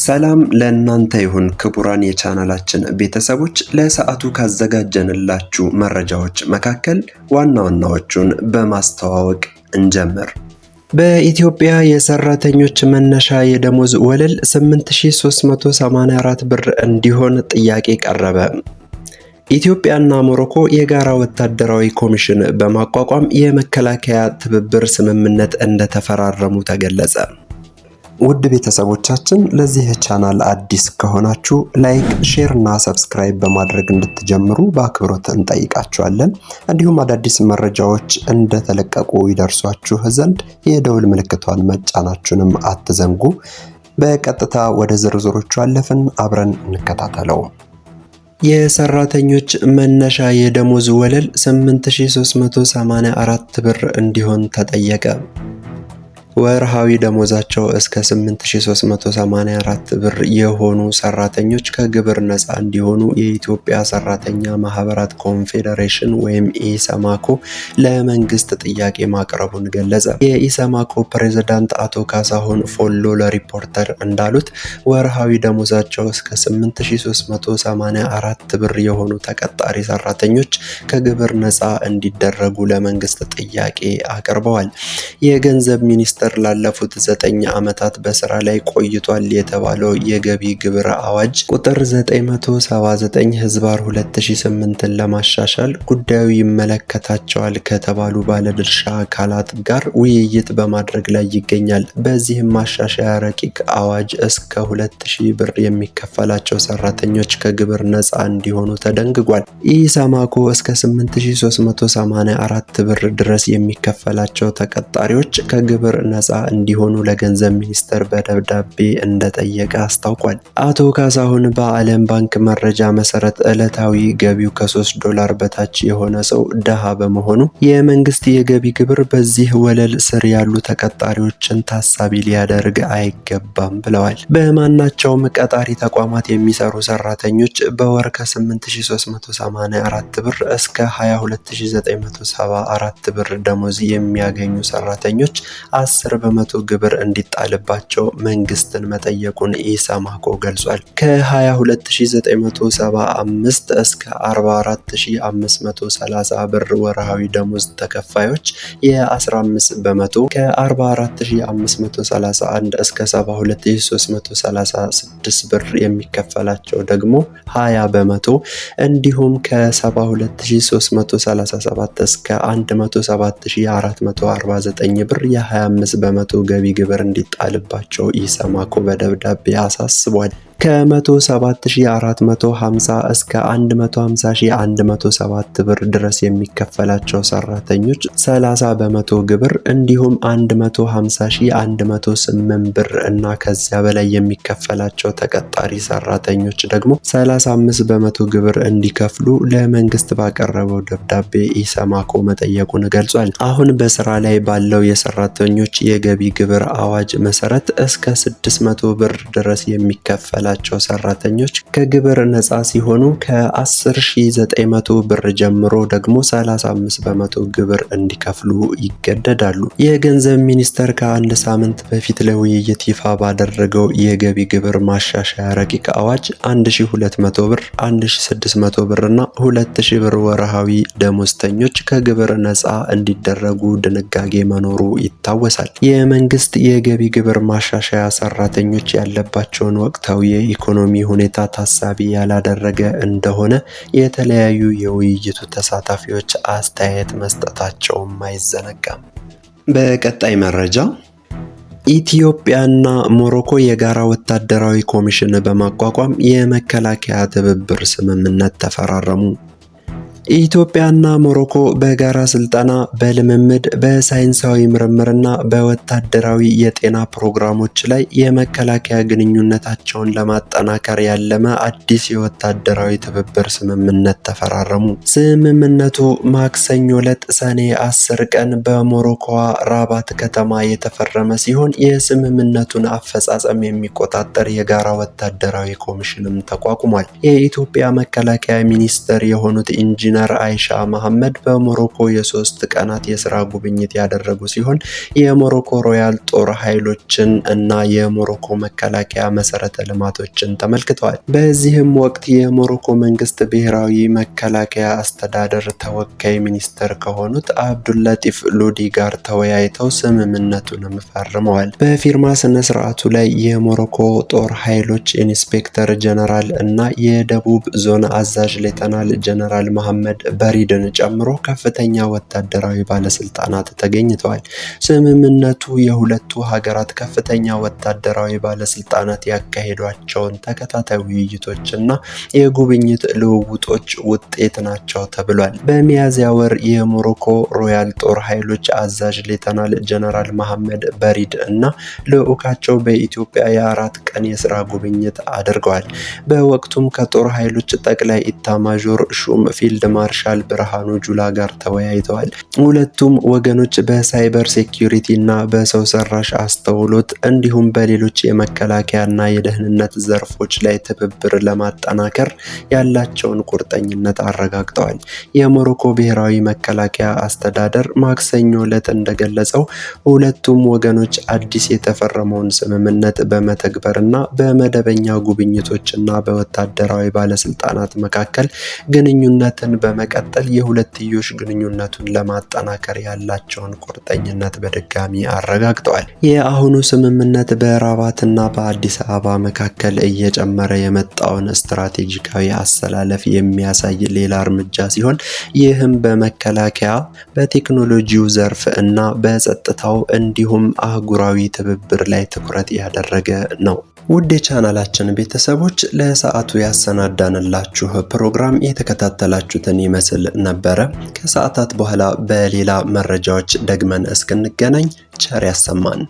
ሰላም ለእናንተ ይሁን ክቡራን የቻናላችን ቤተሰቦች፣ ለሰዓቱ ካዘጋጀንላችሁ መረጃዎች መካከል ዋና ዋናዎቹን በማስተዋወቅ እንጀምር። በኢትዮጵያ የሰራተኞች መነሻ የደሞዝ ወለል 8384 ብር እንዲሆን ጥያቄ ቀረበ። ኢትዮጵያና ሞሮኮ የጋራ ወታደራዊ ኮሚሽን በማቋቋም የመከላከያ ትብብር ስምምነት እንደተፈራረሙ ተገለጸ። ውድ ቤተሰቦቻችን፣ ለዚህ ቻናል አዲስ ከሆናችሁ ላይክ፣ ሼር እና ሰብስክራይብ በማድረግ እንድትጀምሩ በአክብሮት እንጠይቃችኋለን። እንዲሁም አዳዲስ መረጃዎች እንደተለቀቁ ይደርሷችሁ ዘንድ የደውል ምልክቷን መጫናችሁንም አትዘንጉ። በቀጥታ ወደ ዝርዝሮቹ አለፍን፣ አብረን እንከታተለው። የሰራተኞች መነሻ የደሞዝ ወለል 8384 ብር እንዲሆን ተጠየቀ። ወርሃዊ ደሞዛቸው እስከ 8384 ብር የሆኑ ሰራተኞች ከግብር ነፃ እንዲሆኑ የኢትዮጵያ ሰራተኛ ማህበራት ኮንፌዴሬሽን ወይም ኢሰማኮ ለመንግስት ጥያቄ ማቅረቡን ገለጸ። የኢሰማኮ ፕሬዝዳንት አቶ ካሳሁን ፎሎ ለሪፖርተር እንዳሉት ወርሃዊ ደሞዛቸው እስከ 8384 ብር የሆኑ ተቀጣሪ ሰራተኞች ከግብር ነፃ እንዲደረጉ ለመንግስት ጥያቄ አቅርበዋል። የገንዘብ ሚኒስቴር ላለፉት 9 ዓመታት በስራ ላይ ቆይቷል የተባለው የገቢ ግብር አዋጅ ቁጥር 979/2008ን ለማሻሻል ጉዳዩ ይመለከታቸዋል ከተባሉ ባለድርሻ አካላት ጋር ውይይት በማድረግ ላይ ይገኛል። በዚህም ማሻሻያ ረቂቅ አዋጅ እስከ 2000 ብር የሚከፈላቸው ሰራተኞች ከግብር ነፃ እንዲሆኑ ተደንግጓል። ኢሰማኮ እስከ 8384 ብር ድረስ የሚከፈላቸው ተቀጣሪዎች ከግብር ነፃ እንዲሆኑ ለገንዘብ ሚኒስቴር በደብዳቤ እንደጠየቀ አስታውቋል። አቶ ካሳሁን በዓለም ባንክ መረጃ መሰረት ዕለታዊ ገቢው ከ$3 በታች የሆነ ሰው ደሃ በመሆኑ የመንግስት የገቢ ግብር በዚህ ወለል ስር ያሉ ተቀጣሪዎችን ታሳቢ ሊያደርግ አይገባም ብለዋል። በማናቸውም ቀጣሪ ተቋማት የሚሰሩ ሰራተኞች በወር ከ8384 ብር እስከ 22974 ብር ደሞዝ የሚያገኙ ሰራተኞች 10 በመቶ ግብር እንዲጣልባቸው መንግስትን መጠየቁን ኢሰማኮ ገልጿል። ከ22975 እስከ 44530 ብር ወርሃዊ ደሞዝ ተከፋዮች የ15 በመቶ፣ ከ44531 እስከ 72336 ብር የሚከፈላቸው ደግሞ 20 በመቶ እንዲሁም ከ72337 እስከ 107449 ብር የ25 በመቶ ገቢ ግብር እንዲጣልባቸው ኢሰማኮ በደብዳቤ አሳስቧል። ከ107450 እስከ 150107 ብር ድረስ የሚከፈላቸው ሰራተኞች 30 በመቶ ግብር እንዲሁም 150108 ብር እና ከዚያ በላይ የሚከፈላቸው ተቀጣሪ ሰራተኞች ደግሞ 35 በመቶ ግብር እንዲከፍሉ ለመንግስት ባቀረበው ደብዳቤ ኢሰማኮ መጠየቁን ገልጿል። አሁን በስራ ላይ ባለው የሰራተኞች የገቢ ግብር አዋጅ መሰረት እስከ 600 ብር ድረስ የሚከፈላቸው ሰራተኞች ከግብር ነፃ ሲሆኑ ከ10900 ብር ጀምሮ ደግሞ 35 በመቶ ግብር እንዲከፍሉ ይገደዳሉ። የገንዘብ ሚኒስቴር ከአንድ ሳምንት በፊት ለውይይት ይፋ ባደረገው የገቢ ግብር ማሻሻያ ረቂቅ አዋጅ 1200 ብር፣ 1600 ብር እና 2000 ብር ወርሃዊ ደሞዝተኞች ከግብር ነፃ እንዲደረጉ ድንጋጌ መኖሩ ይታወሳል። የመንግስት የገቢ ግብር ማሻሻያ ሰራተኞች ያለባቸውን ወቅታዊ የኢኮኖሚ ሁኔታ ታሳቢ ያላደረገ እንደሆነ የተለያዩ የውይይቱ ተሳታፊዎች አስተያየት መስጠታቸውም አይዘነጋም። በቀጣይ መረጃ ኢትዮጵያና ሞሮኮ የጋራ ወታደራዊ ኮሚሽን በማቋቋም የመከላከያ ትብብር ስምምነት ተፈራረሙ። ኢትዮጵያና ሞሮኮ በጋራ ስልጠና፣ በልምምድ፣ በሳይንሳዊ ምርምርና በወታደራዊ የጤና ፕሮግራሞች ላይ የመከላከያ ግንኙነታቸውን ለማጠናከር ያለመ አዲስ የወታደራዊ ትብብር ስምምነት ተፈራረሙ። ስምምነቱ ማክሰኞ ዕለት ሰኔ 10 ቀን በሞሮኮዋ ራባት ከተማ የተፈረመ ሲሆን የስምምነቱን አፈጻጸም የሚቆጣጠር የጋራ ወታደራዊ ኮሚሽንም ተቋቁሟል። የኢትዮጵያ መከላከያ ሚኒስትር የሆኑት ኢንጂነር ኢንጂነር አይሻ መሐመድ በሞሮኮ የ3 ቀናት የስራ ጉብኝት ያደረጉ ሲሆን የሞሮኮ ሮያል ጦር ኃይሎችን እና የሞሮኮ መከላከያ መሰረተ ልማቶችን ተመልክተዋል። በዚህም ወቅት የሞሮኮ መንግስት ብሔራዊ መከላከያ አስተዳደር ተወካይ ሚኒስትር ከሆኑት አብዱላጢፍ ሉዲ ጋር ተወያይተው ስምምነቱንም ፈርመዋል። በፊርማ ስነ ስርዓቱ ላይ የሞሮኮ ጦር ኃይሎች ኢንስፔክተር ጀነራል እና የደቡብ ዞን አዛዥ ሌተናል ጀነራል መሐመድ በሪድን ጨምሮ ከፍተኛ ወታደራዊ ባለስልጣናት ተገኝተዋል። ስምምነቱ የሁለቱ ሀገራት ከፍተኛ ወታደራዊ ባለስልጣናት ያካሄዷቸውን ተከታታይ ውይይቶች እና የጉብኝት ልውውጦች ውጤት ናቸው ተብሏል። በሚያዝያ ወር የሞሮኮ ሮያል ጦር ኃይሎች አዛዥ ሌተናል ጀነራል መሐመድ በሪድ እና ልዑካቸው በኢትዮጵያ የ4 ቀን የስራ ጉብኝት አድርገዋል። በወቅቱም ከጦር ኃይሎች ጠቅላይ ኢታማዦር ሹም ፊልድ ማርሻል ብርሃኑ ጁላ ጋር ተወያይተዋል። ሁለቱም ወገኖች በሳይበር ሴኩሪቲ እና በሰው ሰራሽ አስተውሎት እንዲሁም በሌሎች የመከላከያና የደህንነት ዘርፎች ላይ ትብብር ለማጠናከር ያላቸውን ቁርጠኝነት አረጋግጠዋል። የሞሮኮ ብሔራዊ መከላከያ አስተዳደር ማክሰኞ ዕለት እንደገለጸው ሁለቱም ወገኖች አዲስ የተፈረመውን ስምምነት በመተግበርና በመደበኛ ጉብኝቶችና በወታደራዊ ባለስልጣናት መካከል ግንኙነትን በመቀጠል የሁለትዮሽ ግንኙነቱን ለማጠናከር ያላቸውን ቁርጠኝነት በድጋሚ አረጋግጠዋል። የአሁኑ ስምምነት በራባትና በአዲስ አበባ መካከል እየጨመረ የመጣውን ስትራቴጂካዊ አሰላለፍ የሚያሳይ ሌላ እርምጃ ሲሆን ይህም በመከላከያ በቴክኖሎጂው ዘርፍ እና በጸጥታው እንዲሁም አህጉራዊ ትብብር ላይ ትኩረት ያደረገ ነው። ውድ የቻናላችን ቤተሰቦች ለሰዓቱ ያሰናዳንላችሁ ፕሮግራም የተከታተላችሁትን ይመስል ነበረ። ከሰዓታት በኋላ በሌላ መረጃዎች ደግመን እስክንገናኝ ቸር ያሰማን።